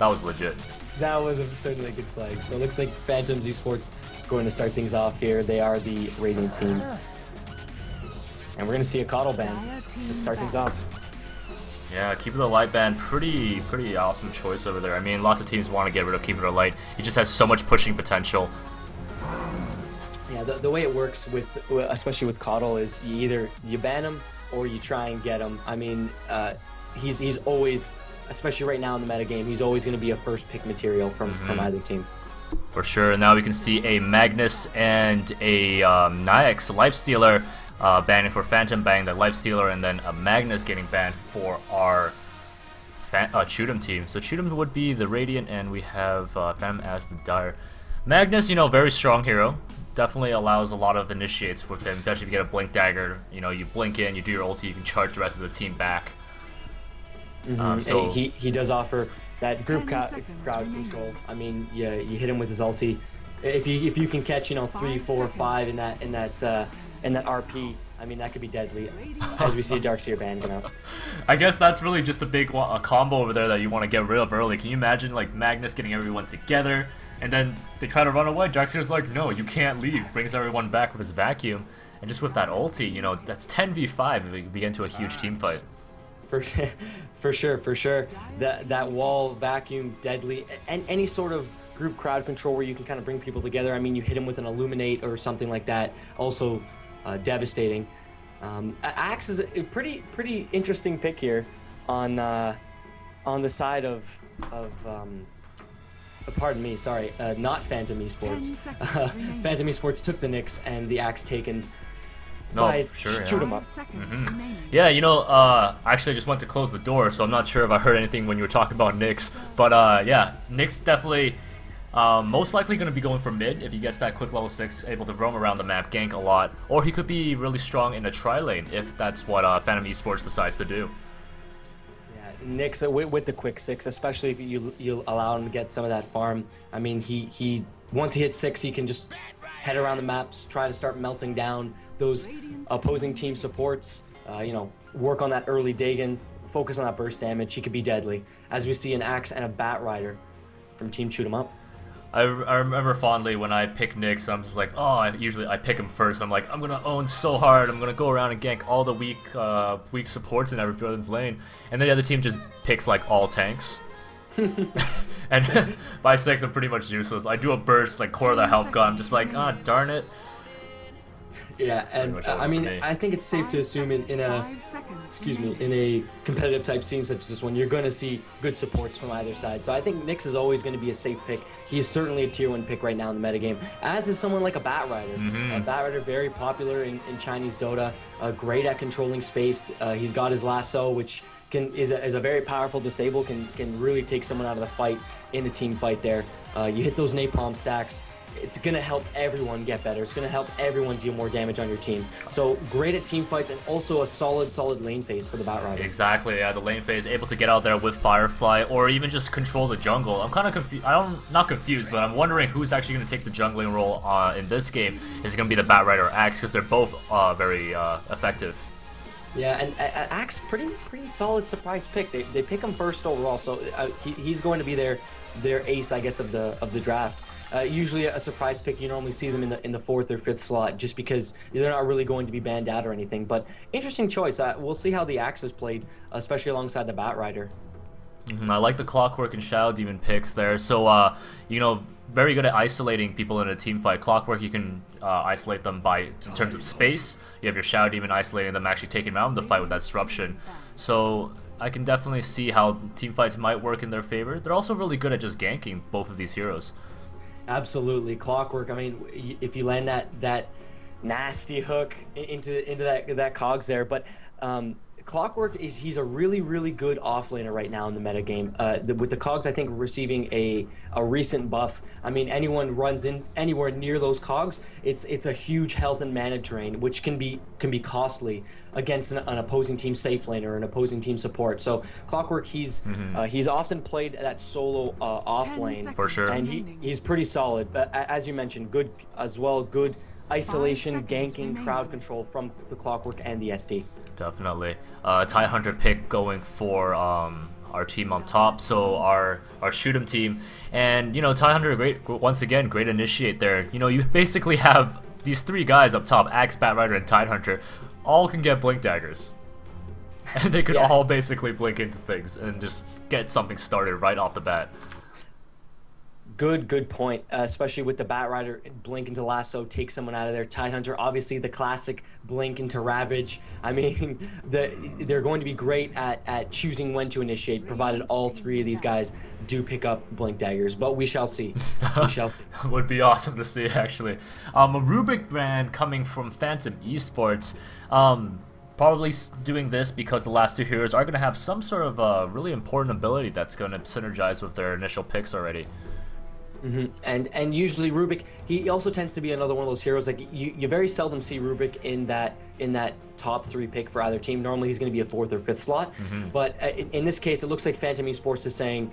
was legit. That was certainly a good flag. So it looks like Phantoms eSports going to start things off here. They are the Radiant team. And we're going to see a Coddle ban to start things off. Yeah, Keeper the Light ban, pretty awesome choice over there. I mean, lots of teams want to get rid of Keeper the Light. He just has so much pushing potential. Yeah, the way it works especially with Coddle is you ban him or you try and get him. I mean, he's always, especially right now in the meta game, he's always going to be a first pick material from either team. For sure. Now we can see a Magnus and a Nyx Lifestealer banning for Phantom, banning the Lifestealer, and then a Magnus getting banned for our Chootem team. So Chootem would be the Radiant, and we have Phantom as the Dire. Magnus, you know, very strong hero. Definitely allows a lot of initiates with him, especially if you get a Blink Dagger. You know, you blink in, you do your ulti, you can charge the rest of the team back. So he does offer that group crowd control. I mean, yeah, you hit him with his ulti. If you can catch, you know, 3, 4, 5 in that RP, I mean, that could be deadly. As we see a Darkseer ban come out. I guess that's really just a combo over there that you want to get rid of early. Can you imagine like Magnus getting everyone together, and then they try to run away? Darkseer's like, no, you can't leave. Brings everyone back with his vacuum, and just with that ulti, you know, that's 10v5 if we get into a huge team fight. For sure. That wall vacuum, deadly, and any sort of group crowd control where you can kind of bring people together. I mean, you hit him with an Illuminate or something like that, also devastating. Axe is a pretty interesting pick here on the side of pardon me, sorry, not Phantom eSports. Phantom eSports took the Nyx and the Axe taken. No, sure, shoot him up. Yeah, you know, actually I just went to close the door, so I'm not sure if I heard anything when you were talking about Nyx. But yeah, Nyx definitely most likely going to be going for mid if he gets that quick level 6, able to roam around the map, gank a lot. Or he could be really strong in a tri-lane if that's what Phantom eSports decides to do. Yeah, Nyx with the quick 6, especially if you allow him to get some of that farm. I mean, he once he hits 6, he can just head around the maps, try to start melting down those opposing team supports, you know, work on that early Dagon, focus on that burst damage. He could be deadly, as we see an Axe and a Bat Rider from Team Chootem Up. I remember fondly when I pick Nyx, I'm just like, oh, usually I pick him first. I'm like, I'm gonna own so hard. I'm gonna go around and gank all the weak supports in everyone's lane, and then the other team just picks like all tanks. And by 6, I'm pretty much useless. I do a burst, like core the health gun. I'm just like, ah, darn it. Yeah, and I mean, I think it's safe to assume in a competitive type scene such as this one, you're going to see good supports from either side. So I think Nyx is always going to be a safe pick. He is certainly a tier 1 pick right now in the metagame, as is someone like a Bat Rider. A Bat Rider, very popular in Chinese Dota, great at controlling space. He's got his lasso, which is a very powerful disable, can really take someone out of the fight in a team fight there. You hit those napalm stacks, it's going to help everyone get better. It's going to help everyone deal more damage on your team. So great at team fights, and also a solid lane phase for the Bat Rider. Exactly, yeah, the lane phase, able to get out there with Firefly, or even just control the jungle. I'm kind of confused. Not confused, but I'm wondering who's actually going to take the jungling role in this game. Is it going to be the Bat Rider or Axe? Because they're both very effective. Yeah, and Axe, pretty solid surprise pick. They pick him first overall, so he's going to be their ace, I guess, of the draft. Usually a surprise pick, you normally see them in the 4th or 5th slot, just because they're not really going to be banned out or anything. But interesting choice. We'll see how the Axe is played, especially alongside the Bat Rider. I like the Clockwork and Shadow Demon picks there. So, you know, very good at isolating people in a team fight. Clockwork, you can isolate them in terms of space. You have your Shadow Demon isolating them, actually taking them out in the fight with that disruption. So I can definitely see how team fights might work in their favor. They're also really good at just ganking both of these heroes. Absolutely, Clockwork. I mean, if you land that nasty hook into that cogs there, but Clockwork he's a really good offlaner right now in the meta game. With the cogs, I think receiving a recent buff. I mean, anyone runs in anywhere near those cogs, it's a huge health and mana drain, which can be costly against an opposing team safe lane or an opposing team support. So Clockwork, he's often played that solo off lane for sure, and he's pretty solid. But as you mentioned, good as well. Good isolation, ganking, crowd control from the Clockwork and the SD. Definitely. Tidehunter pick going for our team on top, so our Chootem team. And you know, Tidehunter, once again, great initiate there. You know, you basically have these 3 guys up top, Axe, Batrider, and Tidehunter, all can get blink daggers. And they could all basically blink into things and just get something started right off the bat. Good point, especially with the Batrider blink into lasso, take someone out of there. Tidehunter, obviously the classic blink into ravage. I mean, they're going to be great at choosing when to initiate, provided all 3 of these guys do pick up blink daggers. But we shall see. We shall see. Would be awesome to see, actually. A Rubik brand coming from Phantom eSports. Probably doing this because the last 2 heroes are going to have some sort of really important ability that's going to synergize with their initial picks already. And usually Rubik, he also tends to be another one of those heroes. Like you very seldom see Rubik in that top 3 pick for either team. Normally he's going to be a 4th or 5th slot. But in this case, it looks like Phantom eSports is saying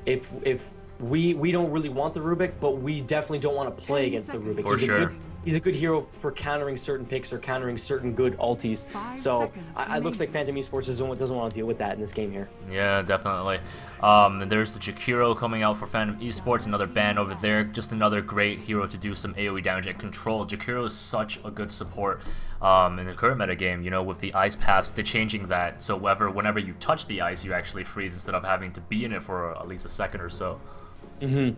if we don't really want the Rubik, but we definitely don't want to play against the Rubik. For sure. He's a good hero for countering certain picks or countering certain good ultis. So it looks like Phantom eSports doesn't want to deal with that in this game here. Yeah, definitely. There's the Jakiro coming out for Phantom eSports, another ban over there. Just another great hero to do some AoE damage and control. Jakiro is such a good support in the current meta game. You know, with the ice paths, they're changing that. So whenever you touch the ice, you actually freeze instead of having to be in it for at least a second or so. The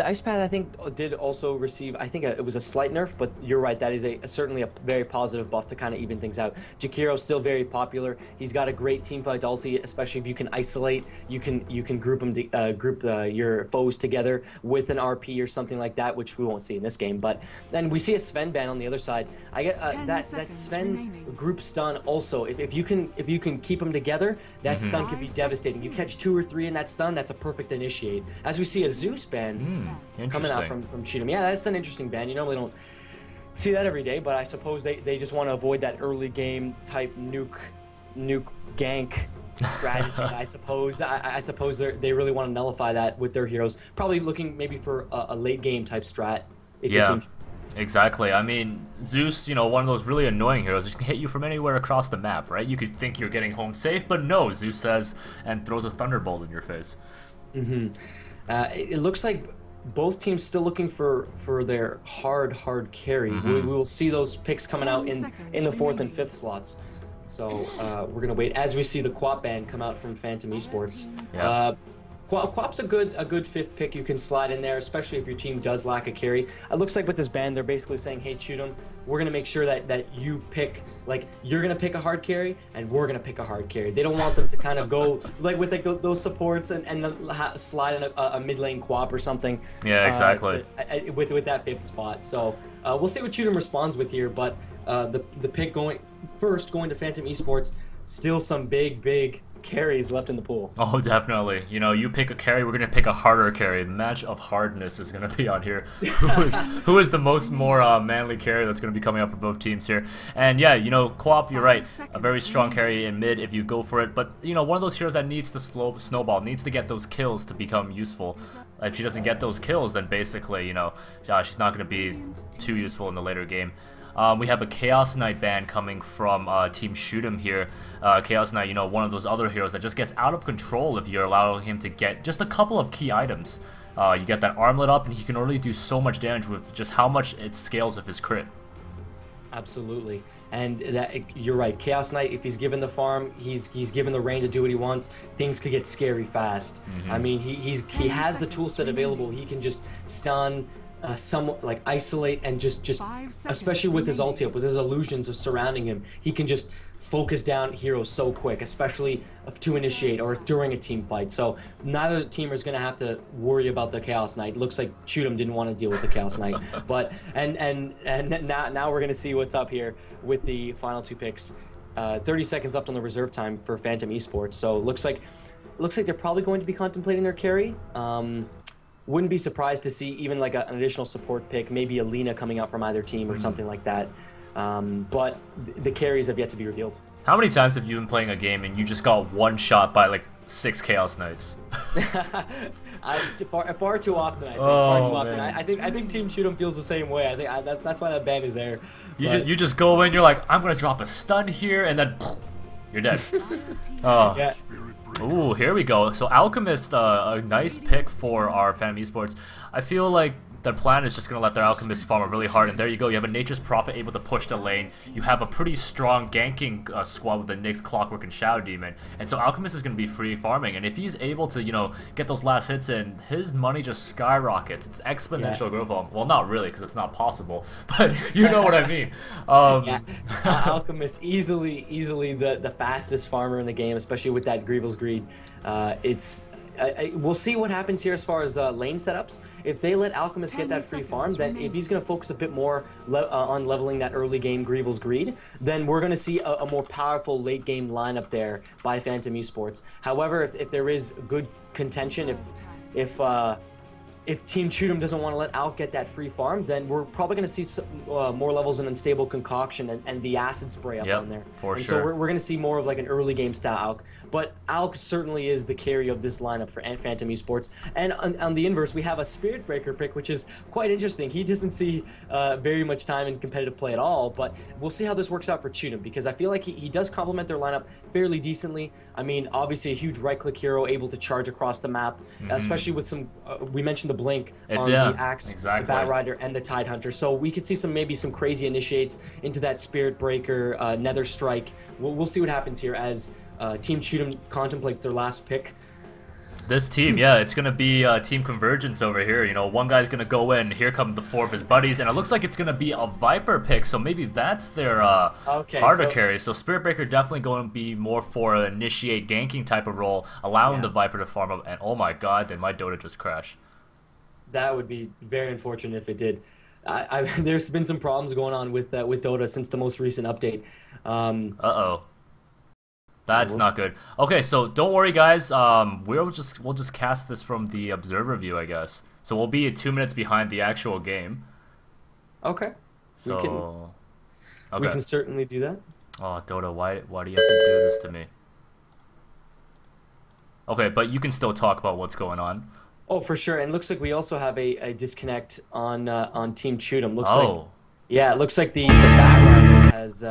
ice path, I think, did also receive, I think it was a slight nerf, but you're right, that is certainly a very positive buff to kind of even things out. Jakiro's still very popular. He's got a great teamfight ulti, especially if you can isolate. You can group your foes together with an RP or something like that, which we won't see in this game. But then we see a Sven ban on the other side. I get that Sven remaining. Group stun also. If you can keep them together, that stun could be devastating. You catch 2 or 3 in that stun, that's a perfect initiate. As we see a Zeus ban coming out from Chootem. Yeah, that's an interesting ban. You normally don't see that every day, but I suppose they just want to avoid that early game type nuke gank strategy. I suppose they really want to nullify that with their heroes. Probably looking maybe for a late game type strat. If your team's exactly. I mean, Zeus, you know, one of those really annoying heroes. He can hit you from anywhere across the map, right? You could think you're getting home safe, but no, Zeus says and throws a thunderbolt in your face. It looks like both teams still looking for their hard carry. We will see those picks coming out in the 4th and 5th slots. So we're gonna wait as we see the Quap ban come out from Phantom eSports. Quap's a good 5th pick you can slide in there, especially if your team does lack a carry. It looks like with this ban, they're basically saying, hey, Chootem, we're going to make sure that you pick, like, you're going to pick a hard carry, and we're going to pick a hard carry. They don't want them to kind of go, like, with like those supports and slide in a mid lane Quap or something. Yeah, exactly. With that 5th spot. So we'll see what Chootem responds with here, but the pick going to Phantom eSports, still some big carries left in the pool. Oh, definitely. You know, you pick a carry, we're gonna pick a harder carry. The match of hardness is gonna be on here. Who is the more manly carry that's gonna be coming up for both teams here? And yeah, you know, Quap, you're right. A very strong carry in mid if you go for it. But you know, one of those heroes that needs to snowball, needs to get those kills to become useful. If she doesn't get those kills, then basically, you know, she's not gonna be too useful in the later game. We have a Chaos Knight ban coming from Team Chootem here. Chaos Knight, you know, one of those other heroes that just gets out of control if you're allowing him to get just a couple of key items. You get that armlet up, and he can already do so much damage with just how much it scales with his crit. Absolutely. And you're right. Chaos Knight, if he's given the farm, he's given the rain to do what he wants, things could get scary fast. I mean, he has the tool set available. He can just stun, somewhat like isolate, and just especially with his ulti up, with his illusions of surrounding him, he can just focus down heroes so quick, especially to initiate or during a team fight. So neither team is going to have to worry about the Chaos Knight. Looks like Chootem didn't want to deal with the Chaos Knight, but and now we're going to see what's up here with the final 2 picks. 30 seconds left on the reserve time for Phantom eSports. So looks like they're probably going to be contemplating their carry. Wouldn't be surprised to see even like an additional support pick, maybe a Lina coming out from either team or something like that. But the carries have yet to be revealed. How many times have you been playing a game and you just got one shot by like 6 Chaos Knights? Far too often, I think. Far too often. I think Team Chootem feels the same way. I think that's why that ban is there. You just go in, you're like, I'm gonna drop a stun here, and then you're dead. Yeah. Ooh, here we go. So Alchemist, a nice pick for our Phantom eSports. I feel like their plan is just going to let their Alchemist farm really hard, and there you go. You have a Nature's Prophet able to push the lane. You have a pretty strong ganking squad with the Nyx, Clockwork, and Shadow Demon. And so Alchemist is going to be free farming, and if he's able to, you know, get those last hits in, his money just skyrockets. It's exponential growth. Well, not really, because it's not possible, but you know what I mean. Yeah, Alchemist easily the fastest farmer in the game, especially with that Greevil's Greed. We'll see what happens here as far as lane setups. If they let Alchemist get that free farm, then if he's going to focus a bit more on leveling that early game Greevil's Greed, then we're going to see a more powerful late game lineup there by Phantom eSports. However, if there is good contention, if Team Chootem doesn't want to let Alk get that free farm, then we're probably going to see some, more levels in Unstable Concoction and the Acid Spray up on there. So we're going to see more of like an early game style Alk. But Alk certainly is the carry of this lineup for Phantom eSports. And on the inverse, we have a Spirit Breaker pick, which is quite interesting. He doesn't see very much time in competitive play at all, but we'll see how this works out for Chootem, because I feel like he does complement their lineup fairly decently. I mean, obviously a huge right-click hero able to charge across the map, especially with some, we mentioned the blink on the Axe, the Bat Rider, and the Tide Hunter. So we could see maybe some crazy initiates into that Spirit Breaker, Nether Strike. We'll see what happens here as Team Chootem contemplates their last pick. This team, yeah, it's going to be team convergence over here. You know, one guy's going to go in, here come the 4 of his buddies, and it looks like it's going to be a Viper pick, so maybe that's their harder carry. So Spirit Breaker definitely going to be more for an initiate ganking type of role, allowing the Viper to farm up, and oh my god, did my Dota just crash. That would be very unfortunate if it did. There's been some problems going on with Dota since the most recent update. Uh-oh. That's not good. Okay, so don't worry, guys. We'll just cast this from the observer view, I guess. So we'll be 2 minutes behind the actual game. Okay. So we can certainly do that. Oh, Dota, why do you have to do this to me? Okay, but you can still talk about what's going on. Oh, for sure. And looks like we also have a disconnect on Team Chootem. It looks like the Bat Rider has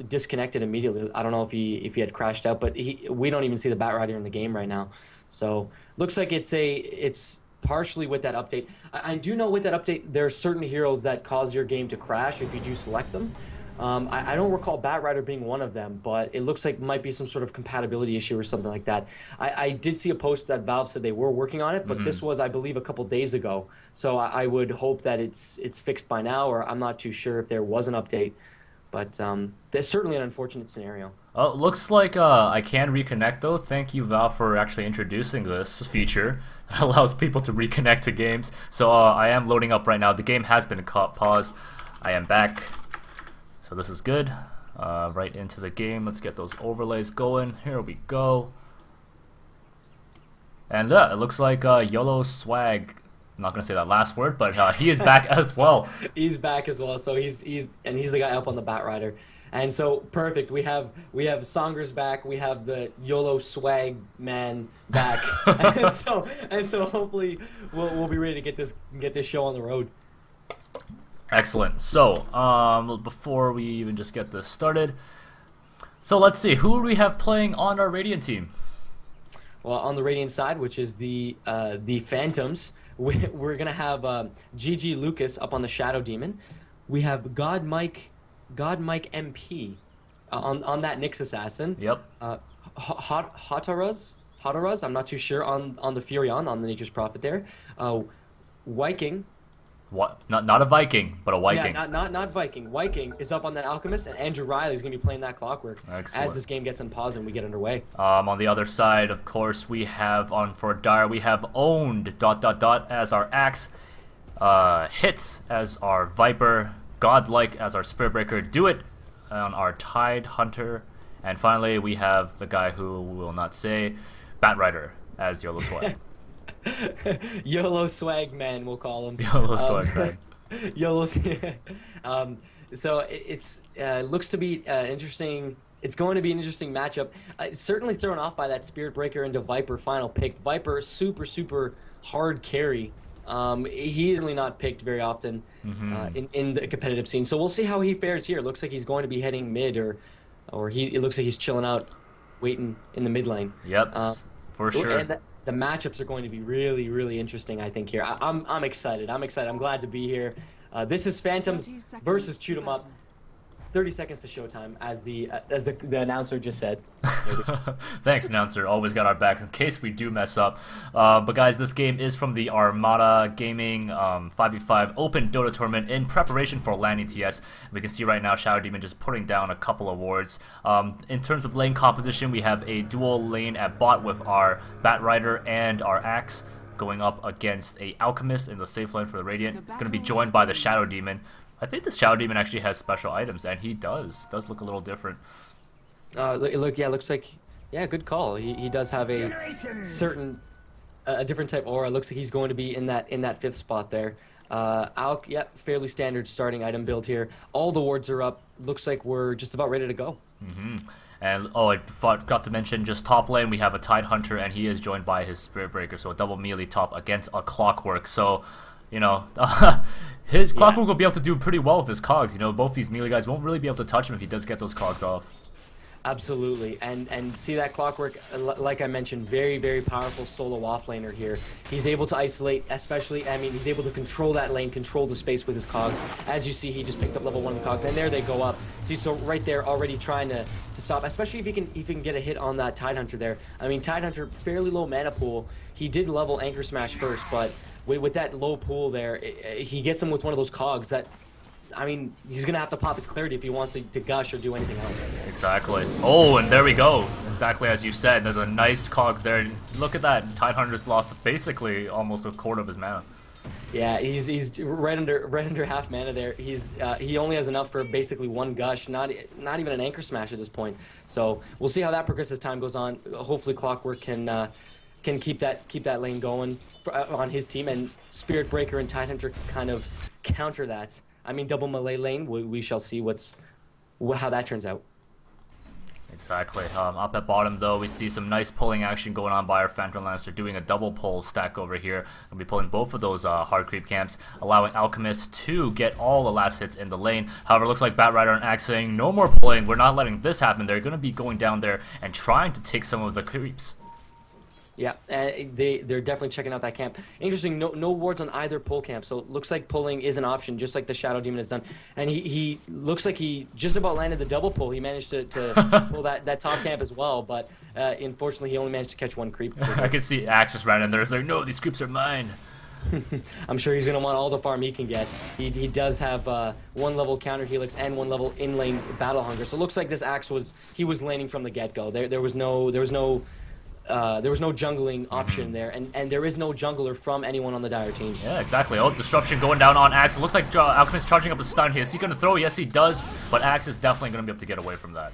disconnected immediately. I don't know if he had crashed out, but we don't even see the Bat Rider in the game right now. So looks like it's partially with that update. I do know with that update there are certain heroes that cause your game to crash if you do select them. I don't recall Bat Rider being one of them, but it looks like it might be some sort of compatibility issue or something like that. I did see a post that Valve said they were working on it, but this was, I believe, a couple days ago. So I would hope that it's fixed by now, or I'm not too sure if there was an update. But there's certainly an unfortunate scenario. Oh, looks like I can reconnect, though. Thank you, Valve, for actually introducing this feature that allows people to reconnect to games. So I am loading up right now. The game has been paused. I am back. So this is good. Right into the game. Let's get those overlays going. Here we go. And it looks like YOLO Swag. I'm not gonna say that last word, but he is back as well. He's back as well. So he's the guy up on the Bat Rider. And so perfect. We have Songer's back. We have the YOLO Swag man back. and so hopefully we'll be ready to get this show on the road. Excellent. So, before we even just get this started, so let's see, who do we have playing on our Radiant team? Well, on the Radiant side, which is the Phantoms, we're gonna have GG Lucas up on the Shadow Demon. We have God Mike MP on that Nyx Assassin. Yep. Hataraz, I'm not too sure on the Furion on the Nature's Prophet there. Viking. What? Not a Viking, but a Viking. Yeah, not Viking. Viking is up on that Alchemist, and Andrew Riley is going to be playing that Clockwork. Excellent. As this game gets unpaused and we get underway. On the other side, of course, we have for Dire, we have Owned ... as our Axe, Hits as our Viper, Godlike as our Spirit Breaker, Do It on our Tide Hunter, and finally we have the guy who we will not say, Bat Rider as YOLO Swag. YOLO Swag Man, we'll call him. YOLO Swag Man. YOLO. So it's looks to be interesting. It's going to be an interesting matchup. Certainly thrown off by that Spirit Breaker into Viper final pick. Viper, super hard carry. He's really not picked very often in the competitive scene. So we'll see how he fares here. Looks like he's going to be heading mid, or it looks like he's chilling out waiting in the mid lane. Yep, for sure. And the matchups are going to be really, really interesting, I think, here. I'm excited. I'm excited. I'm glad to be here. This is Phantoms versus Chootem Up. 30 seconds to showtime, as the announcer just said. Thanks, announcer. Always got our backs in case we do mess up. But guys, this game is from the Armata Gaming 5v5 Open Dota Tournament in preparation for LAN ETS. We can see right now Shadow Demon just putting down a couple of wards. In terms of lane composition, we have a dual lane at bot with our Bat Rider and our Axe going up against a Alchemist in the safe lane for the Radiant. It's going to be joined by the Shadow Demon. I think this Shadow Demon actually has special items, and he does look a little different. Looks like, good call. He does have a certain, a different type aura. Looks like he's going to be in that 5th spot there. Alk, fairly standard starting item build here. All the wards are up. Looks like we're just about ready to go. And I forgot to mention, just top lane we have a Tide Hunter, and he is joined by his Spirit Breaker, so a double melee top against a Clockwork. So, you know, his Clockwork will be able to do pretty well with his cogs. You know, both these melee guys won't really be able to touch him if he does get those cogs off. Absolutely, and see that Clockwork, like I mentioned, very, very powerful solo offlaner here. He's able to isolate, especially, I mean, he's able to control that lane, control the space with his cogs. As you see, he just picked up level 1 cogs, and there they go up. See, so right there, already trying to stop, especially if he can get a hit on that Tide Hunter there. I mean, Tide Hunter, fairly low mana pool. He did level Anchor Smash first, but with that low pool there, he gets him with one of those cogs that, I mean, he's going to have to pop his clarity if he wants to gush or do anything else. Exactly. Oh, and there we go. Exactly as you said. There's a nice cogs there. Look at that. Tide Hunter's lost basically almost a quarter of his mana. Yeah, he's right under half mana there. He only has enough for basically 1 gush, not even an Anchor Smash at this point. So we'll see how that progresses as time goes on. Hopefully Clockwork can keep that lane going on his team, and Spirit Breaker and Tide Hunter kind of counter that. I mean, double melee lane, we shall see how that turns out. Exactly. Up at bottom, though, we see some nice pulling action going on by our Phantom Lancer, doing a double pull stack over here. We'll be pulling both of those hard creep camps, allowing Alchemist to get all the last hits in the lane. However, it looks like Bat Rider and Axe saying, no more pulling, we're not letting this happen. They're going to be going down there and trying to take some of the creeps. Yeah, they're definitely checking out that camp. Interesting, no wards on either pull camp, so it looks like pulling is an option, just like the Shadow Demon has done. And he looks like he just about landed the double pull. He managed to pull that top camp as well, but unfortunately he only managed to catch 1 creep. I can see Axis right in there. It's like, no, these creeps are mine. I'm sure he's going to want all the farm he can get. He does have 1 level counter helix and 1 level in lane battle hunger. So it looks like this Axe was laning from the get-go. There was no jungling option there, and there is no jungler from anyone on the Dire team. Yeah, exactly. Oh, disruption going down on Axe. It looks like Alchemist charging up a stun here. Is he going to throw? Yes, he does, but Axe is definitely going to be able to get away from that.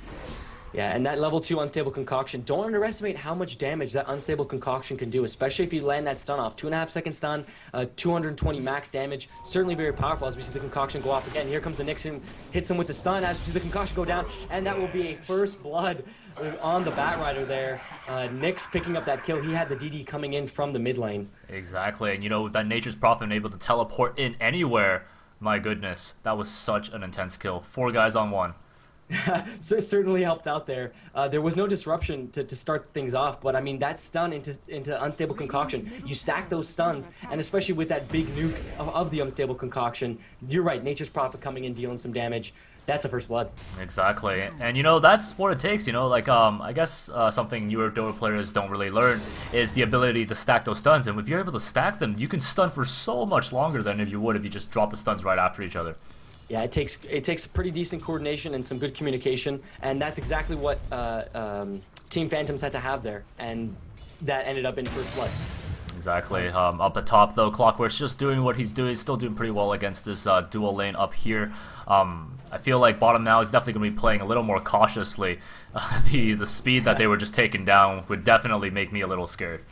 Yeah, and that level 2 Unstable Concoction, don't underestimate how much damage that Unstable Concoction can do, especially if you land that stun off. 2.5 second stun, 220 max damage, certainly very powerful as we see the Concoction go off again. Here comes the Nixon, hits him with the stun as we see the Concoction go down, and that will be a first blood on the Bat Rider there. Nyx picking up that kill. He had the DD coming in from the mid lane. Exactly, and you know, with that Nature's Prophet able to teleport in anywhere, my goodness, that was such an intense kill. 4 guys on 1. So certainly helped out there. There was no disruption to start things off, but I mean that stun into Unstable Concoction. You stack those stuns, and especially with that big nuke of the Unstable Concoction, you're right, Nature's Prophet coming in dealing some damage. That's a first blood. Exactly, and you know, that's what it takes, you know, like I guess something newer Dota players don't really learn is the ability to stack those stuns, and if you're able to stack them, you can stun for so much longer than if you would if you just drop the stuns right after each other. Yeah, it takes pretty decent coordination and some good communication, and that's exactly what Team Phantoms had to have there, and that ended up in first blood. Exactly. Up the top, though, Clockwork's just doing what he's doing. He's still doing pretty well against this dual lane up here. I feel like bottom now is definitely going to be playing a little more cautiously. The speed that they were just taking down would definitely make me a little scared.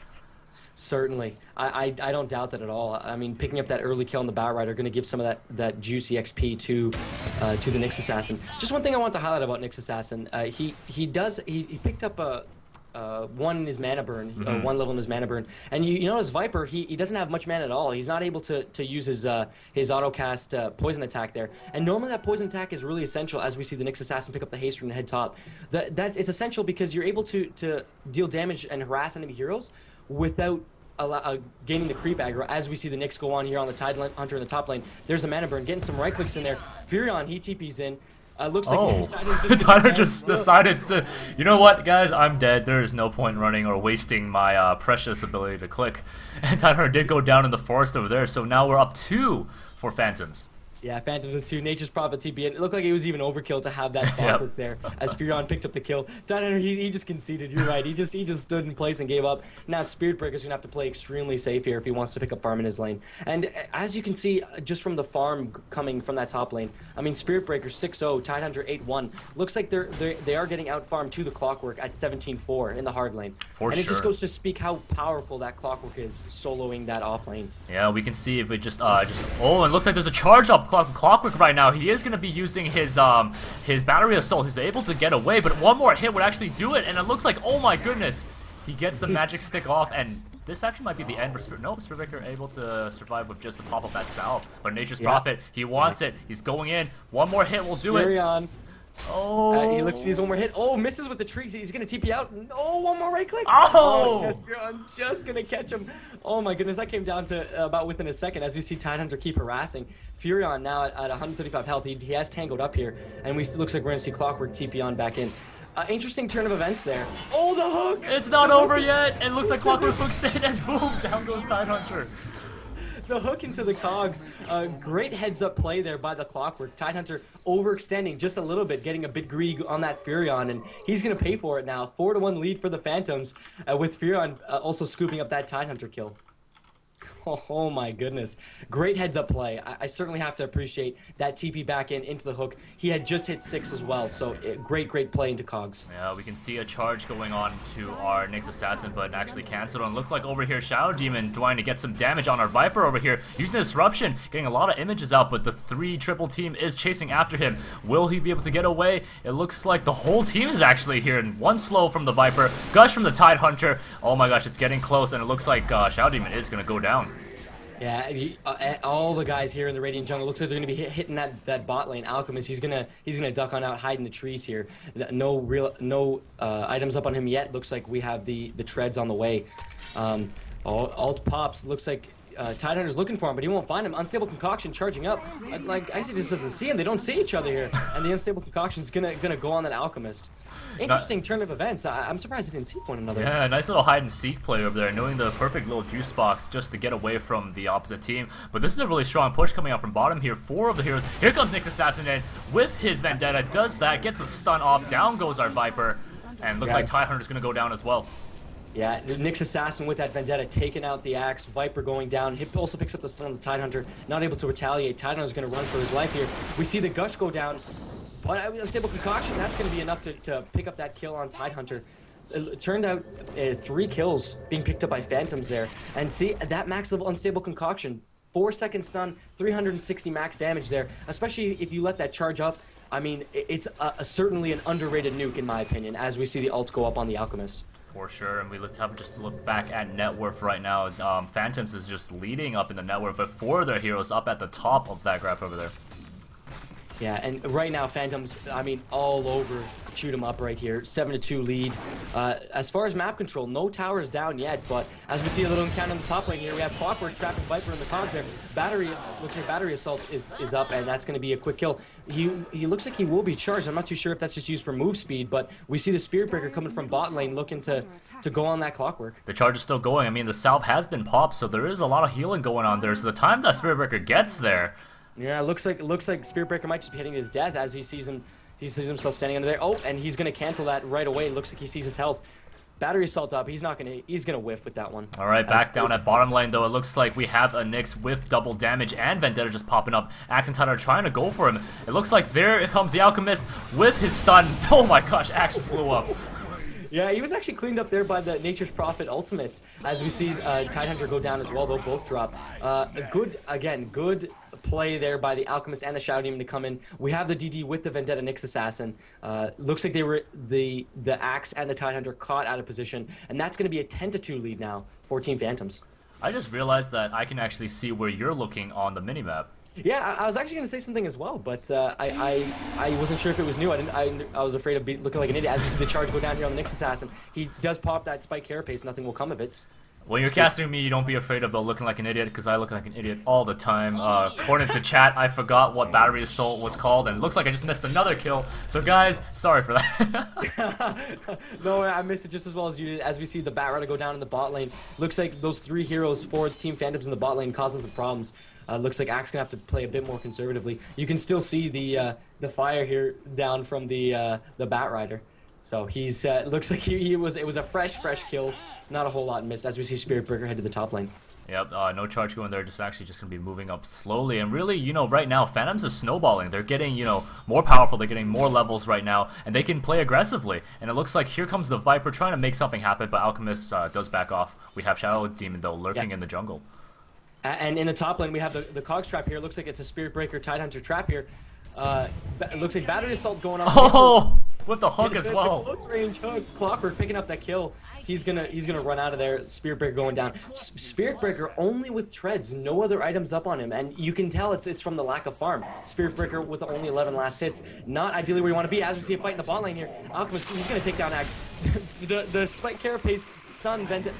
Certainly. I don't doubt that at all. I mean, picking up that early kill on the Bat Rider going to give some of that juicy XP to the Nyx Assassin. Just one thing I want to highlight about Nyx Assassin. He picked up a one in his mana burn, one level in his mana burn. And you notice Viper, he doesn't have much mana at all. He's not able to use his auto cast poison attack there. And normally that poison attack is really essential, as we see the Nyx Assassin pick up the haste from the head top. It's essential because you're able to deal damage and harass enemy heroes without gaining the creep aggro, as we see the Nyx go on here on the Tide Hunter in the top lane. There's a mana burn, getting some right clicks in there. Furion, he TP's in. Looks like Tyler just decided to, you know what, guys, I'm dead. There is no point running or wasting my precious ability to click. And Tyler did go down in the forest over there, so now we're up 2 for Phantoms. Yeah, Phantoms with 2, Nature's Prophet TP. It looked like it was even overkill to have that clockwork there as Furion picked up the kill. Tyler, he just conceded. You're right. He just stood in place and gave up. Now Spirit Breaker's gonna have to play extremely safe here if he wants to pick up farm in his lane. And as you can see, just from the farm coming from that top lane, I mean Spirit Breaker 6-0, Tidehunter 8-1. Looks like they are getting out farmed to the clockwork at 17-4 in the hard lane. And it just goes to speak how powerful that clockwork is soloing that off lane. Yeah, we can see if it just and it looks like there's a charge up Clockwork right now. He is going to be using his battery assault. He's able to get away, but one more hit would actually do it, and it looks like, oh my goodness, he gets the magic stick off, and this actually might be the end for Spirit. No, Spirit Breaker able to survive with just the pop of that salve. But Nature's Prophet, he wants it. He's going in. One more hit will do it. Oh, he needs one more hit. Oh, misses with the trees. He's gonna TP out. Oh, one more right click. Oh, yes, I'm just gonna catch him. Oh my goodness, that came down to about within a second as we see Tidehunter keep harassing. Furion now at 135 health. He has tangled up here, and looks like we're gonna see Clockwork TP on back in. Interesting turn of events there. Oh, the hook! It's not over yet. It looks like Clockwork hooks in, and boom, down goes Tidehunter. The hook into the cogs. Great heads-up play there by the Clockwork. Tidehunter overextending just a little bit, getting a bit greedy on that Furion, and he's going to pay for it now. 4-1 lead for the Phantoms, with Furion also scooping up that Tidehunter kill. Oh my goodness. Great heads-up play. I certainly have to appreciate that TP back into the hook. He had just hit 6 as well, so great play into cogs. Yeah, we can see a charge going on to our Nyx Assassin, but actually canceled. And looks like over here, Shadow Demon trying to get some damage on our Viper over here. Using Disruption, getting a lot of images out, but the 3 triple team is chasing after him. Will he be able to get away? It looks like the whole team is actually here. And one slow from the Viper, Gush from the Tidehunter. Oh my gosh, it's getting close, and it looks like Shadow Demon is going to go down. Yeah, all the guys here in the Radiant Jungle looks like they're going to be hitting that bot lane. Alchemist, he's gonna duck on out, hide in the trees here. No items up on him yet. Looks like we have the treads on the way. Alt pops. Looks like Tidehunter's looking for him, but he won't find him. Unstable Concoction charging up. Like ICS just doesn't see him. They don't see each other here, and the Unstable Concoction's gonna go on that Alchemist. Interesting turn of events. I'm surprised they didn't see one another. Yeah, nice little hide and seek play over there, knowing the perfect little juice box just to get away from the opposite team. But this is a really strong push coming out from bottom here. 4 of the heroes. Here comes Nyx Assassin in with his Vendetta. Does that, gets a stun off. Down goes our Viper, and looks like Tidehunter's gonna go down as well. Yeah, the Nyx Assassin with that Vendetta taking out the axe. Viper going down. He also picks up the stun on the Tidehunter. Not able to retaliate. Tidehunter's going to run for his life here. We see the Gush go down. But Unstable Concoction, that's going to be enough to pick up that kill on Tidehunter. It turned out 3 kills being picked up by Phantoms there. And see, that max level Unstable Concoction. 4-second stun, 360 max damage there. Especially if you let that charge up. I mean, it's certainly an underrated nuke in my opinion, as we see the ult go up on the Alchemist. For sure, and we have just look back at net worth right now. Phantoms is just leading up in the net worth with 4 of their heroes up at the top of that graph over there. Yeah, and right now Phantoms, I mean, all over Chootem up right here. 7-2 lead. As far as map control, no towers down yet, but as we see a little encounter on the top lane here, we have Clockwork trapping Viper in the cogs there. Looks like Battery Assault is up, and that's going to be a quick kill. He looks like he will be charged. I'm not too sure if that's just used for move speed, but we see the Spirit Breaker coming from bot lane looking to go on that Clockwork. The charge is still going. I mean, the salve has been popped, so there is a lot of healing going on there. So the time that Spirit Breaker gets there, yeah, it looks like Spirit Breaker might just be hitting his death as he sees himself standing under there. Oh, and he's gonna cancel that right away. It looks like he sees his health. Battery Assault up. He's gonna whiff with that one. All right, back down at bottom lane though. It looks like we have a Nyx with double damage and Vendetta just popping up. Axe and Tidehunter trying to go for him. It looks like there comes the Alchemist with his stun. Oh my gosh, Axe just blew up. Yeah, he was actually cleaned up there by the Nature's Prophet ultimate. As we see Tidehunter go down as well, they'll both drop. Good play there by the Alchemist and the Shadow Demon to come in. We have the DD with the Vendetta Nyx Assassin. Looks like they were the Axe and the Tidehunter caught out of position, and that's going to be a 10-2 lead now for Team Phantoms. I just realized that I can actually see where you're looking on the minimap. Yeah, I was actually going to say something as well, but I wasn't sure if it was new. I was afraid of looking like an idiot. As you see the charge go down here on the Nyx Assassin, he does pop that Spike Carapace. Nothing will come of it. When you're casting me, you don't be afraid about looking like an idiot, because I look like an idiot all the time. According to chat, I forgot what Battery Assault was called, and it looks like I just missed another kill. So guys, sorry for that. No, I missed it just as well as you did. As we see the Batrider go down in the bot lane, looks like those 3 heroes for Team Phantoms in the bot lane causing some problems. Looks like Axe gonna have to play a bit more conservatively. You can still see the fire here down from the Batrider. So he's looks like it was a fresh kill, not a whole lot missed. As we see Spirit Breaker head to the top lane. Yep, no charge going there. Just gonna be moving up slowly, and really, right now Phantoms is snowballing. They're getting more powerful. They're getting more levels right now, and they can play aggressively. And it looks like here comes the Viper trying to make something happen, but Alchemist does back off. We have Shadow Demon though lurking in the jungle. And in the top lane we have the Cogs trap here. Looks like it's a Spirit Breaker Tidehunter trap here. It looks like Battery Assault going on. Oh! With the hook as well. Close range hook. Clockwork picking up that kill. He's gonna run out of there. Spirit Breaker going down. Spirit Breaker only with treads, no other items up on him, and you can tell it's from the lack of farm. Spirit Breaker with only 11 last hits, not ideally where you want to be. As we see a fight in the bot lane here, Alchemist, he's gonna take down the Spike Carapace stun Vendetta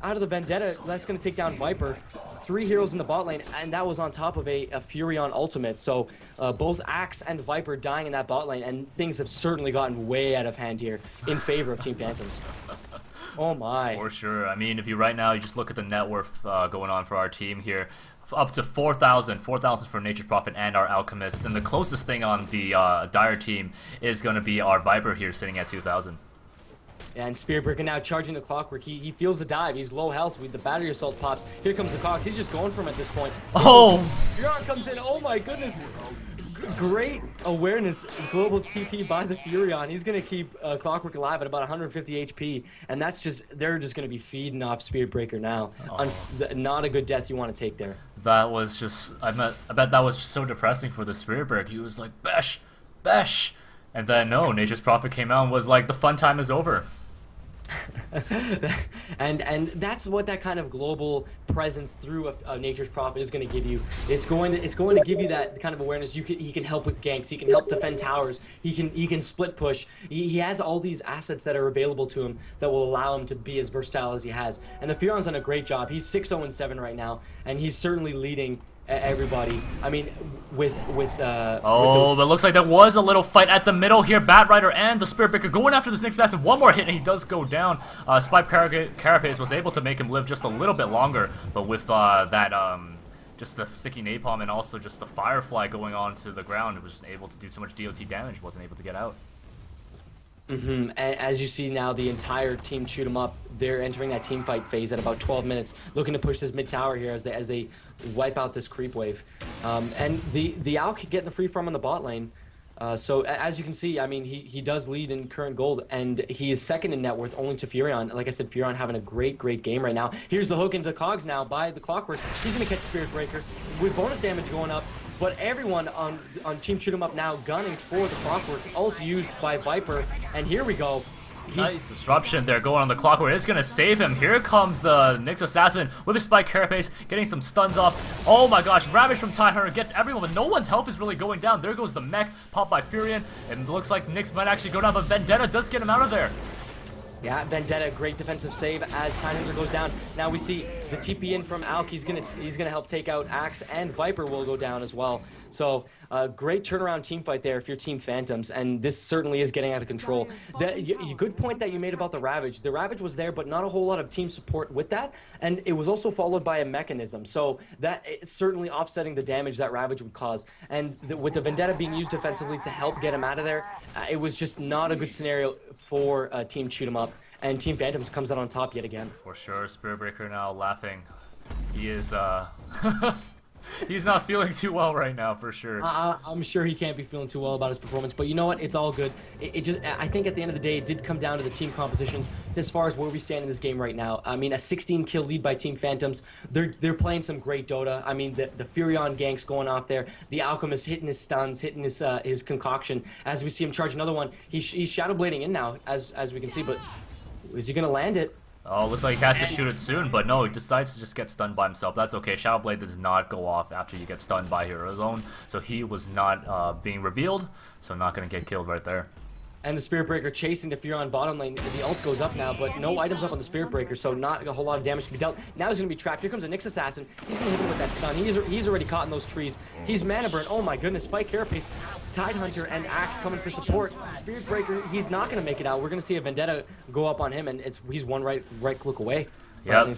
out of the Vendetta. That's gonna take down Viper. 3 heroes in the bot lane, and that was on top of a Furion ultimate. So both Axe and Viper dying in that bot lane, and things have certainly gotten way out of hand here in favor of Team Phantoms. Oh my. For sure. I mean, if you right now, you just look at the net worth going on for our team here. Up to 4,000 for Nature's Prophet and our Alchemist. And the closest thing on the Dire team is going to be our Viper here sitting at 2,000. And Spirit Breaker now charging the Clockwork. He feels the dive. He's low health with the Battery Assault pops. Here comes the Cogs. He's just going for him at this point. Oh! Furion comes in. Oh my goodness. Great awareness. Global TP by the Furion. He's going to keep Clockwork alive at about 150 HP. And that's just, they're just going to be feeding off Spirit Breaker now. Oh. Not a good death you want to take there. That was just, I bet that was just so depressing for the Spirit Breaker. He was like, bash, bash. And then no, Nature's Prophet came out and was like, the fun time is over. and that's what that kind of global presence through a Nature's Prophet is going to give you. It's going to give you that kind of awareness. He can help with ganks. He can help defend towers. He can split push. He has all these assets that are available to him that will allow him to be as versatile as he has. And the Furion's done a great job. He's 6-0-7 right now, and he's certainly leading everybody. I mean, but it looks like there was a little fight at the middle here. Batrider and the Spirit Breaker going after this Nyx Assassin. One more hit and he does go down. Spike Carapace was able to make him live just a little bit longer, but with just the sticky napalm and also just the Firefly going on to the ground, it was just able to do so much DOT damage, wasn't able to get out. And as you see now, the entire team Chootem up. They're entering that team fight phase at about 12 minutes, looking to push this mid tower here as they wipe out this creep wave. And the Alc getting the free farm on the bot lane. So as you can see, I mean, he does lead in current gold, and he is second in net worth only to Furion. Like I said, Furion having a great game right now. Here's the hook into Cogs now by the Clockwork. He's gonna catch Spirit Breaker with bonus damage going up. But everyone on Team Chootem up now gunning for the Clockwork. Ult used by Viper, and here we go. Nice disruption there going on the Clockwork. It's gonna save him. Here comes the Nyx Assassin with his Spike Carapace, getting some stuns off. Oh my gosh, Ravage from Tidehunter gets everyone, but no one's health is really going down. There goes the mech, popped by Furion, and it looks like Nyx might actually go down, but Vendetta does get him out of there. Yeah, Vendetta, great defensive save as Tidehunter goes down. Now we see the TP in from Alc. He's gonna help take out Axe, and Viper will go down as well. So great turnaround team fight there if you're Team Phantoms, and this certainly is getting out of control. Good point that you made about the Ravage. The Ravage was there, but not a whole lot of team support with that, and it was also followed by a mechanism. So that is certainly offsetting the damage that Ravage would cause. And with the Vendetta being used defensively to help get him out of there, it was just not a good scenario for Team Chootem up. And Team Phantoms comes out on top yet again. For sure, Spirit Breaker now laughing. He is He's not feeling too well right now, for sure. I'm sure he can't be feeling too well about his performance, but you know what? It's all good. I think at the end of the day, it did come down to the team compositions as far as where we stand in this game right now. I mean, a 16-kill lead by Team Phantoms. They're playing some great Dota. I mean, the Furion ganks going off there. The Alchemist hitting his stuns, hitting his concoction. As we see him charge another one, he's shadow blading in now, as we can see. But is he gonna land it? Oh, looks like he has to shoot it soon, but no, he decides to just get stunned by himself. That's okay. Shadow Blade does not go off after you get stunned by Hero Zone, so he was not being revealed, so not going to get killed right there. And the Spirit Breaker chasing the Furion bottom lane. The ult goes up now, but no items up on the Spirit Breaker, so not a whole lot of damage can be dealt. Now he's going to be trapped. Here comes a Nyx Assassin. He's going to hit him with that stun. He's already caught in those trees. He's mana burn. Oh my goodness. Spike Carapace, Tidehunter, and Axe coming for support. Spirit Breaker, he's not going to make it out. We're going to see a Vendetta go up on him, and he's one right click away. Yep.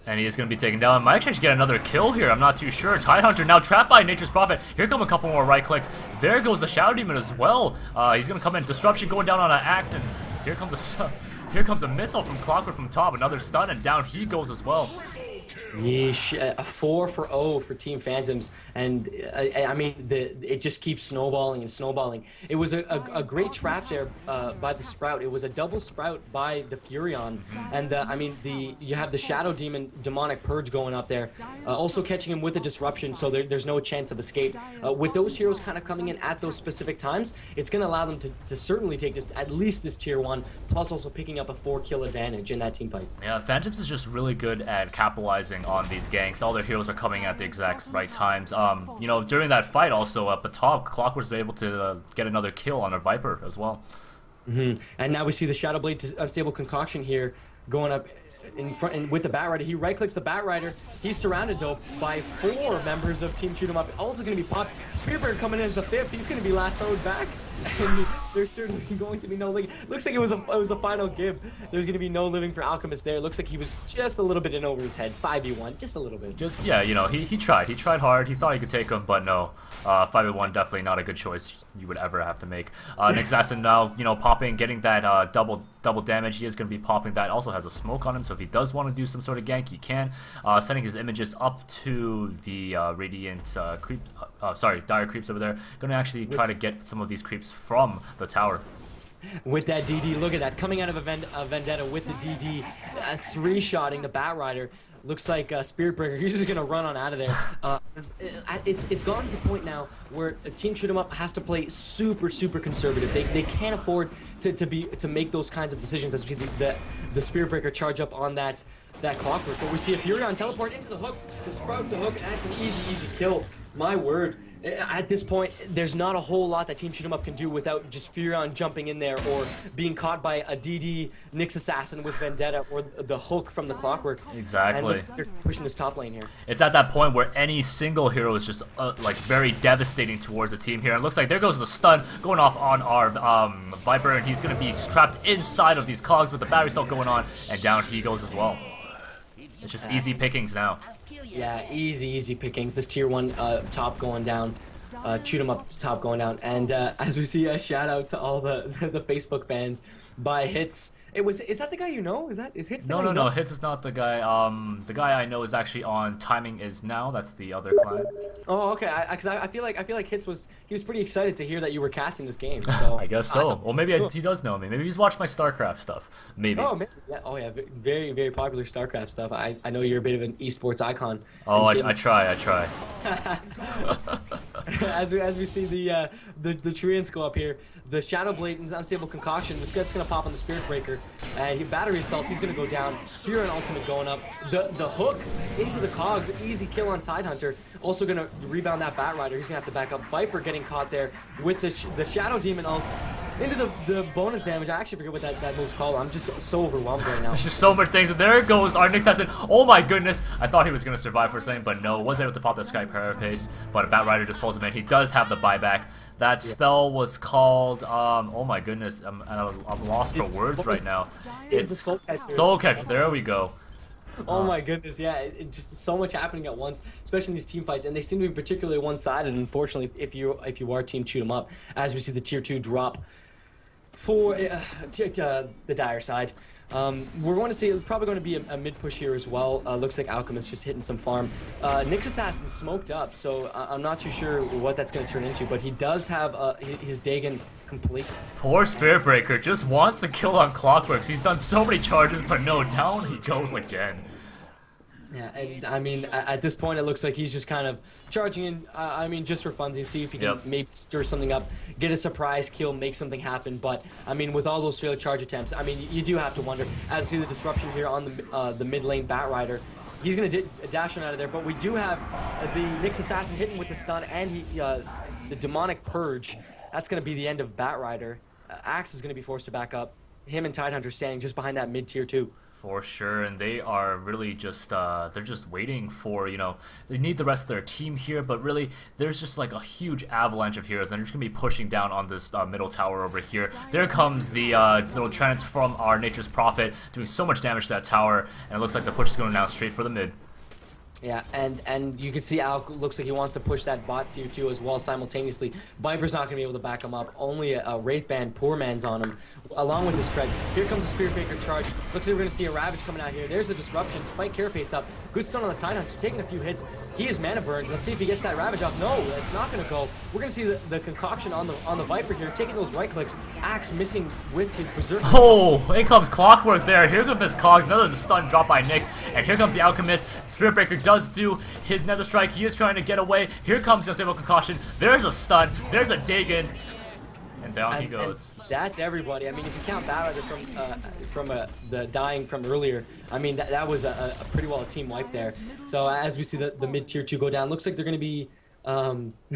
And he is going to be taken down. Might actually get another kill here. I'm not too sure. Tidehunter now trapped by Nature's Prophet. Here come a couple more right clicks. There goes the Shadow Demon as well. He's going to come in. Disruption going down on an axe. And here comes a missile from Clockwork from top. Another stun. And down he goes as well. Yeesh, a 4-for-0 for Team Phantoms, and I mean, it just keeps snowballing and snowballing. It was a great trap there by the Sprout. It was a double Sprout by the Furion, and I mean, you have the Shadow Demon Demonic Purge going up there, also catching him with the Disruption, so there's no chance of escape. With those heroes kind of coming in at those specific times, it's going to allow them to certainly take at least this tier 1, plus also picking up a 4-kill advantage in that team fight. Yeah, Phantoms is just really good at capitalizing on these ganks. All their heroes are coming at the exact right times. You know, during that fight also up at top, Clockwork was able to get another kill on a Viper as well. And now we see the Shadow Blade to Unstable Concoction here going up in front and with the Batrider. He right clicks the Batrider. He's surrounded though by 4 members of Team Chootem Up. Also going to be popped. Spearbird coming in as the 5th. He's going to be last owed back. And there's certainly going to be no living. Looks like it was a final give. There's going to be no living for Alchemist there. Looks like he was just a little bit in over his head. 5v1, just a little bit. Just, yeah, you know, he tried. He tried hard. He thought he could take him, but no. 5v1 definitely not a good choice you would ever have to make. Nyx Assassin now, you know, popping, getting that double damage. He is going to be popping that. Also has a smoke on him, so if he does want to do some sort of gank, he can. Sending his images up to the Radiant Dire Creeps over there. Going to actually try to get some of these creeps from the tower. With that DD, look at that, coming out of a Vendetta with the DD, 3-shotting the Batrider. Looks like Spirit Breaker, he's just going to run on out of there. It's gotten to the point now where Team Chootem Up has to play super conservative. They can't afford to make those kinds of decisions as we see the Spirit Breaker charge up on that Clockwork. But we see a Furion teleport into the hook, the Sprout to hook, and that's an easy kill. My word. At this point, there's not a whole lot that Team Chootem Up can do without just Furion jumping in there or being caught by a DD Nyx Assassin with Vendetta or the hook from the Clockwork. Exactly. And they're pushing this top lane here. It's at that point where any single hero is just like very devastating towards the team here. And it looks like there goes the stun going off on our Viper, and he's going to be trapped inside of these cogs with the battery cell going on, and down he goes as well. It's just easy pickings now. Yeah, easy pickings. This tier 1 top going down. Chootem Up top going down. And as we see, a shout out to all the Facebook fans by Hits. Is that the guy you know? Is Hits the guy you know? No, Hits is not the guy. The guy I know is actually on Timing Is Now. That's the other client. Oh, okay. Because I feel like Hits was pretty excited to hear that you were casting this game. So I guess so. Well, maybe he does know me. Maybe he's watched my StarCraft stuff. Maybe. Oh, maybe. Yeah. Oh, yeah. Very popular StarCraft stuff. I know you're a bit of an eSports icon. Oh, I try. as we see the Treants go up here, the Shadow Blade and Unstable Concoction. This guy's gonna pop on the Spirit Breaker. Battery Assault, he's gonna go down. Fear and Ultimate going up. The hook into the cogs, easy kill on Tidehunter. Also gonna rebound that Batrider. He's gonna have to back up. Viper getting caught there with the Shadow Demon ult into the bonus damage. I actually forget what that move's called. I'm just so overwhelmed right now. There's just so much things. And there goes our Nyx Assassin. Oh my goodness. I thought he was going to survive for a second, but no. Was able to pop that Sky Carapace, but a Batrider just pulls him in. He does have the buyback. That spell was called, oh my goodness. I'm lost for words right now. It's the Soul Catcher. There we go. Oh my goodness, yeah, it just so much happening at once, especially in these team fights, and they seem to be particularly one-sided. Unfortunately, if you are Team Chootem Up, as we see the tier 2 drop for the Dire side. We're going to see it's probably going to be a mid push here as well. Looks like Alchemist just hitting some farm. Nyx Assassin smoked up, so I'm not too sure what that's going to turn into, but he does have his Dagon complete. Poor Spirit Breaker just wants a kill on Clockworks. He's done so many charges, but no, down he goes again. Yeah, and I mean, at this point, it looks like he's just kind of charging in, I mean, just for funsies, see if he can maybe stir something up, get a surprise kill, make something happen. But, I mean, with all those failed charge attempts, I mean, you do have to wonder, as we see the disruption here on the mid lane Bat Rider, he's going to dash on out of there. But we do have the Nyx Assassin hitting with the stun and the Demonic Purge. That's going to be the end of Bat Rider. Axe is going to be forced to back up. Him and Tidehunter standing just behind that mid tier 2. For sure, and they are really just, they're just waiting for, you know, they need the rest of their team here, but really, there's just like a huge avalanche of heroes, and they're just going to be pushing down on this middle tower over here. There comes the little trance from our Nature's Prophet, doing so much damage to that tower, and it looks like the push is going now straight for the mid. Yeah, and you can see Alk looks like he wants to push that bot tier 2 as well simultaneously. Viper's not going to be able to back him up. Only a Wraithband Poor Man's on him, along with his treads. Here comes a Spirit Breaker charge. Looks like we're going to see a Ravage coming out here. There's a disruption. Spike Carapace up. Good stun on the Tidehunter, taking a few hits. He is mana burned. Let's see if he gets that Ravage off. No, it's not going to go. We're going to see the concoction on the Viper here, taking those right clicks. Axe missing with his Berserker. Oh, here comes Clockwork there. Here comes this Cogs. Another stun drop by Nyx. And here comes the Alchemist. Spirit Breaker does do his Nether Strike. He is trying to get away. Here comes the Unstable Concussion. There's a stun. There's a Dagon. And down he goes. And that's everybody. I mean, if you count Bat Rider from the dying from earlier, I mean, that was a pretty well a team wipe there. So as we see the mid tier 2 go down, looks like they're going to be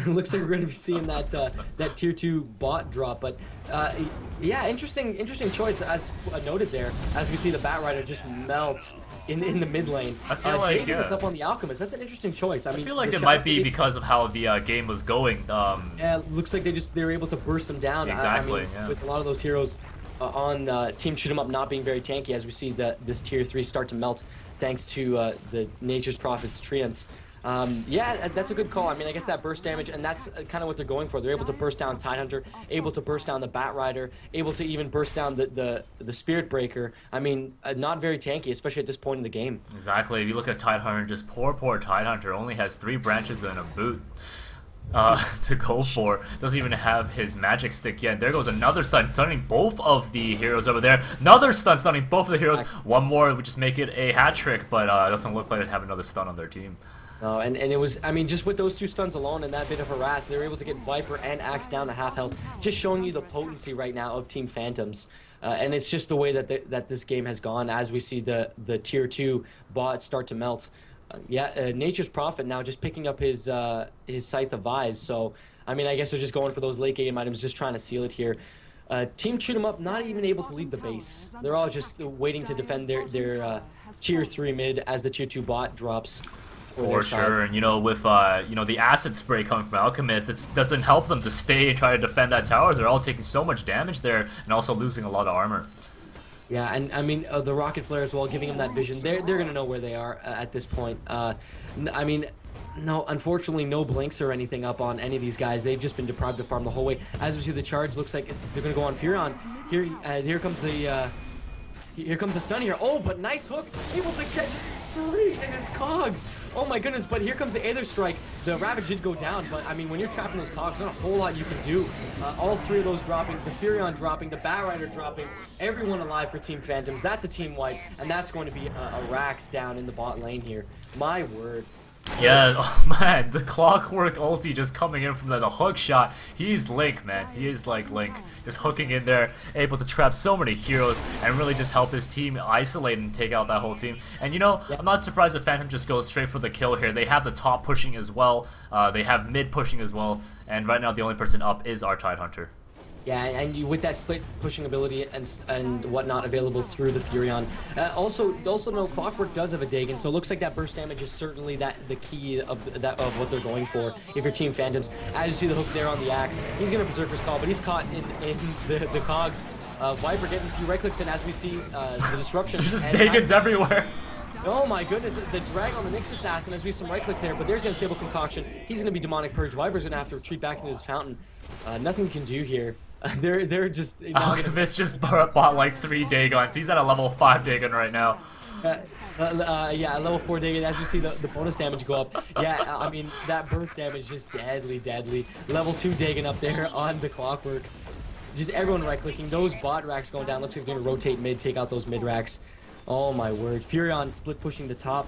looks like we're going to be seeing that tier 2 bot drop. But yeah, interesting choice as noted there. As we see the Bat Rider just melt in the mid lane. I feel like it's up on the Alchemist. That's an interesting choice. I mean, feel like it might be because of how the game was going. Yeah, it looks like they were able to burst them down. Exactly. I mean, with a lot of those heroes on Team Chootem Up not being very tanky, as we see this tier 3 start to melt thanks to the Nature's Prophet's Treants. Yeah, that's a good call. I mean, I guess that burst damage, and that's kind of what they're going for. They're able to burst down Tidehunter, able to burst down the Bat Rider, able to even burst down the Spirit Breaker. I mean, not very tanky, especially at this point in the game. Exactly. If you look at Tidehunter, just poor Tidehunter only has 3 branches and a boot to go for. Doesn't even have his magic stick yet. There goes another stun, stunning both of the heroes over there. Another stun, stunning both of the heroes. One more would just make it a hat trick, but it doesn't look like they have another stun on their team. No, and it was, I mean, just with those 2 stuns alone and that bit of harass, they were able to get Viper and Axe down to half health, just showing you the potency right now of Team Phantoms. And it's just the way that this game has gone as we see the tier 2 bot start to melt. Nature's Prophet now just picking up his Scythe of Eyes. So, I mean, I guess they're just going for those late game items, just trying to seal it here. Team Chootem Up not even able to leave the base. They're all just waiting to defend their tier 3 mid as the tier 2 bot drops. For sure, and you know, with you know, the acid spray coming from Alchemist, it doesn't help them to stay and try to defend that tower. They're all taking so much damage there, and also losing a lot of armor. Yeah, and I mean the rocket flare as well, giving them that vision. They're gonna know where they are at this point. I mean, no, unfortunately, no blinks or anything up on any of these guys. They've just been deprived of farm the whole way. As we see, the charge looks like they're gonna go on Furion. Here comes the. Here comes the stun here. Oh, but nice hook. Able to catch 3 in his cogs. Oh my goodness, but here comes the Aether Strike. The Ravage did go down, but I mean, when you're trapping those cogs, there's not a whole lot you can do. All 3 of those dropping, the Furion dropping, the Bat Rider dropping, everyone alive for Team Phantoms. That's a team wipe, and that's going to be a Rax down in the bot lane here. My word. Yeah, oh man, the Clockwork ulti just coming in from the hook shot. He's Link, man. He is like Link. Just hooking in there, able to trap so many heroes and really just help his team isolate and take out that whole team. And you know, I'm not surprised if Phantom just goes straight for the kill here. They have the top pushing as well. They have mid pushing as well. And right now the only person up is our Tidehunter. Yeah, and with that split pushing ability and whatnot available through the Furion. Also no, Clockwork does have a Dagon, so it looks like that burst damage is certainly the key of what they're going for. If your Team Phantoms, as you see the hook there on the Axe, he's gonna Berserker's Call, but he's caught in the cogs. Viper getting a few right clicks in as we see the disruption. There's just Dagons everywhere. Oh my goodness, the drag on the Nyx Assassin as we see some right clicks there, but there's the Unstable Concoction. He's gonna be Demonic Purge. Viper's gonna have to retreat back into his fountain. Nothing he can do here. They're just Alchemist just bought like 3 Dagons. He's at a level 5 Dagon right now. Yeah, level 4 Dagon. As you see the bonus damage go up. Yeah, I mean that burst damage is just deadly. Level 2 Dagon up there on the Clockwork. Just everyone right clicking. Those bot racks going down. Looks like they're gonna rotate mid, take out those mid racks. Oh my word. Furion split pushing the top.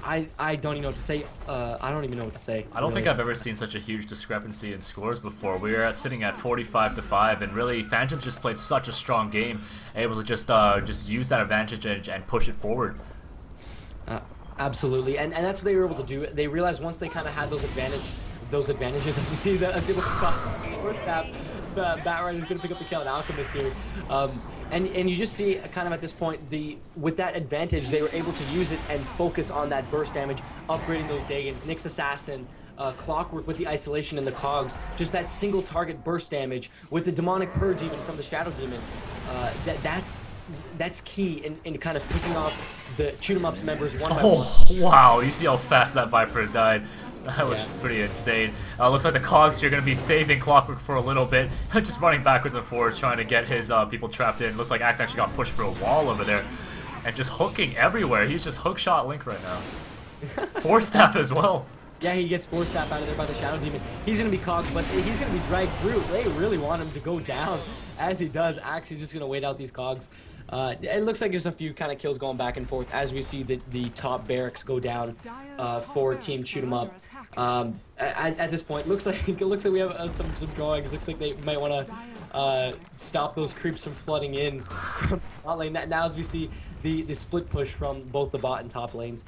I don't even know what to say. I don't even know what to say. I don't think I've ever seen such a huge discrepancy in scores before. We were sitting at 45-5, and really, Phantoms just played such a strong game, able to just use that advantage and push it forward. Absolutely, and that's what they were able to do. They realized once they kind of had those advantages, as you see the first snap, the Batrider is going to pick up the kill on Alchemist here. And you just see kind of at this point, with that advantage, they were able to use it and focus on that burst damage, upgrading those Dagons. Nyx Assassin, Clockwork with the isolation and the cogs, just that single target burst damage with the demonic purge even from the Shadow Demon. That's key in kind of picking off the Chootem Up's members one by one. Wow, you see how fast that Viper died. That was just pretty insane. Looks like the cogs here are going to be saving Clockwork for a little bit. Just running backwards and forwards, trying to get his people trapped in. Looks like Axe actually got pushed through a wall over there. And just hooking everywhere. He's just hookshot Link right now. Force Staff as well. Yeah, he gets Force Staff out of there by the Shadow Demon. He's going to be cogs, but he's going to be dragged through. They really want him to go down. As he does, Axe is just going to wait out these cogs. It looks like there's a few kind of kills going back and forth as we see the top barracks go down for Team Chootem Up. At this point, looks like we have some drawings. Looks like they might want to stop those creeps from flooding in. Now as we see the split push from both the bot and top lanes.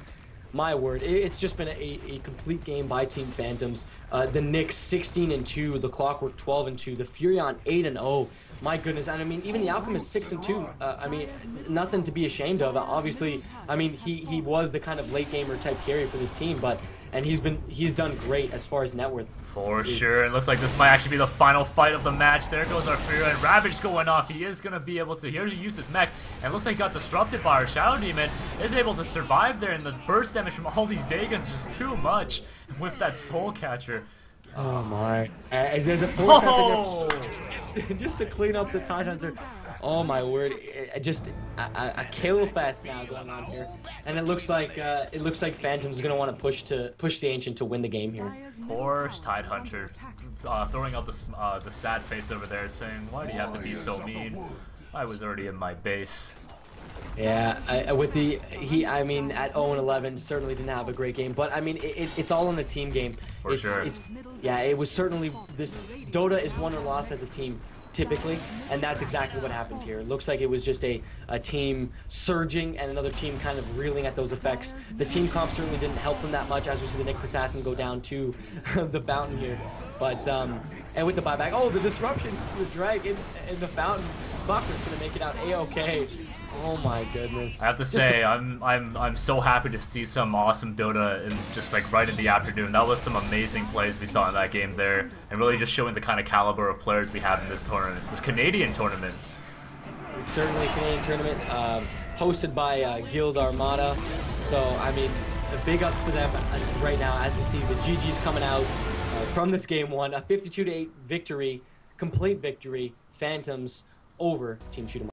My word, it's just been a complete game by Team Phantoms. The Nyx 16-2, the Clockwork 12-2, the Furion 8-0. My goodness, and I mean even the Alchemist 6-2. I mean nothing to be ashamed of. Obviously, I mean he was the kind of late gamer type carry for this team, and he's done great as far as net worth. For sure. It looks like this might actually be the final fight of the match. There goes our Furion. And Ravage going off. He is going to be able to use his mech. And it looks like he got disrupted by our Shadow Demon. Is able to survive there, and the burst damage from all these Dagons is just too much with that Soul Catcher. Oh my. And there's a just to clean up the Tidehunter. Oh my word. Just a kill fest now going on here. And it looks like Phantoms is going to want to push the Ancient to win the game here. Poor Tidehunter throwing out the sad face over there saying, "Why do you have to be so mean? I was already in my base." Yeah, I mean, at 0-11, certainly didn't have a great game, but I mean, it's all in the team game. For sure. Yeah, it was certainly this. Dota is won or lost as a team, typically, and that's exactly what happened here. It looks like it was just a team surging and another team kind of reeling at those effects. The team comp certainly didn't help them that much, as we see the Nyx Assassin go down to the fountain here. But and with the buyback, oh, the disruption to the drag in the fountain. Clockwork's gonna make it out A-OK. Oh my goodness. I have to say, I'm so happy to see some awesome Dota in just like right in the afternoon. That was some amazing plays we saw in that game there, and really just showing the kind of caliber of players we have in this tournament, this Canadian tournament. It's certainly a Canadian tournament, hosted by Guild Armata. So I mean, big ups to them right now as we see the GGs coming out from this game one, a 52-8 victory, complete victory, Phantoms over Team Chootem.